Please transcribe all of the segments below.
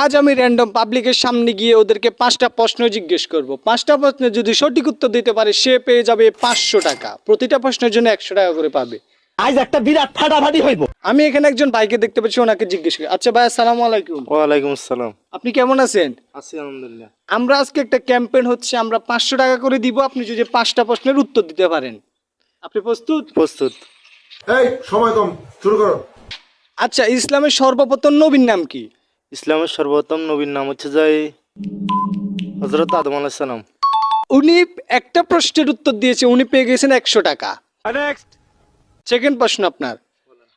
আজ আমি র্যান্ডম পাবলিকের সামনে গিয়ে ওদেরকে 5টা প্রশ্ন জিজ্ঞেস করব। 5টা প্রশ্নের যদি সঠিক উত্তর দিতে পারে সে পেয়ে যাবে 500 টাকা। প্রতিটা প্রশ্নের জন্য 100 টাকা করে পাবে। আজ একটা বিরাট ফাটাফাটি হইব। আমি এখানে একজন ভাইকে দেখতে পাচ্ছি, ওনাকে জিজ্ঞেস করি। আচ্ছা ভাই, আসসালামু আলাইকুম। ওয়ালাইকুম আসসালাম। আপনি কেমন আছেন? আছি আলহামদুলিল্লাহ। আমরা আজকে একটা ক্যাম্পেইন হচ্ছে, আমরা 500 টাকা করে দিব আপনি যদি 5টা প্রশ্নের উত্তর দিতে পারেন। আপনি প্রস্তুত? প্রস্তুত। এই সময় কম, শুরু করো। আচ্ছা, ইসলামের সর্বপ্রথম নবীর নাম কি? ইসলামের সর্বোত্তম নবীর নাম হচ্ছে হযরত আদম আলাইহিস সালাম। উনি একটা প্রশ্নের উত্তর দিয়েছে, উনি পেয়ে গেছেন 100 টাকা। সেকেন্ড প্রশ্ন আপনার।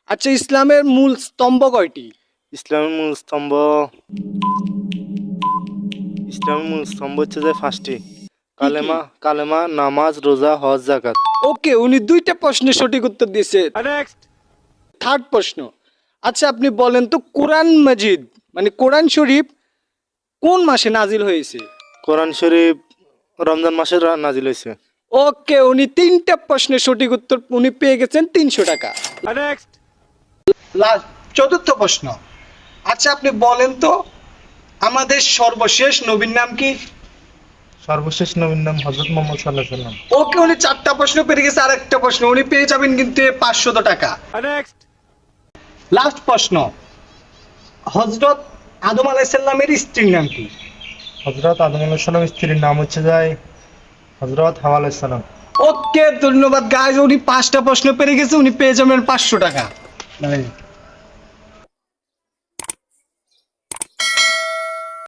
আচ্ছা, ইসলামের মূল স্তম্ভ কয়টি? ইসলামের মূল স্তম্ভ হচ্ছে 5টি। কালেমা, নামাজ, রোজা, হজ, যাকাত। ওকে, উনি 2টা প্রশ্নের সঠিক উত্তর দিয়েছে। থার্ড প্রশ্ন। আচ্ছা, আপনি বলেন তো কোরআন মাজিদ মানে কোরআন শরীফ কোন মাসে নাজিল হয়েছে? কোরআন শরীফ রমজান মাসে নাজিল হয়েছে। ওকে, উনি 3টা প্রশ্নের সঠিক উত্তর, উনি পেয়ে গেছেন 300 টাকা। লাস্ট চতুর্থ প্রশ্ন। আচ্ছা, আপনি বলেন তো আমাদের সর্বশেষ নবীর নাম কি? সর্বশেষ নবীর নাম হযরত মুহাম্মদ সাল্লাল্লাহু আলাইহি ওয়াসাল্লাম। ওকে, উনি 4টা প্রশ্ন পেয়ে গেছে, আরেকটা প্রশ্ন উনি পেয়ে যাবেন কিন্তু 500 টাকা। লাস্ট প্রশ্ন। হযরত আদম আলাইহিস সালামের স্ত্রীর নাম কি? হযরত আদম আলাইহিস সালামের স্ত্রীর নাম হচ্ছে হযরত হাওয়া আলাইহিস সালাম। ওকে, ধন্যবাদ গাইজ, উনি 5টা প্রশ্ন পেরে গেছে, উনি পেয়ে যাবেন 500 টাকা।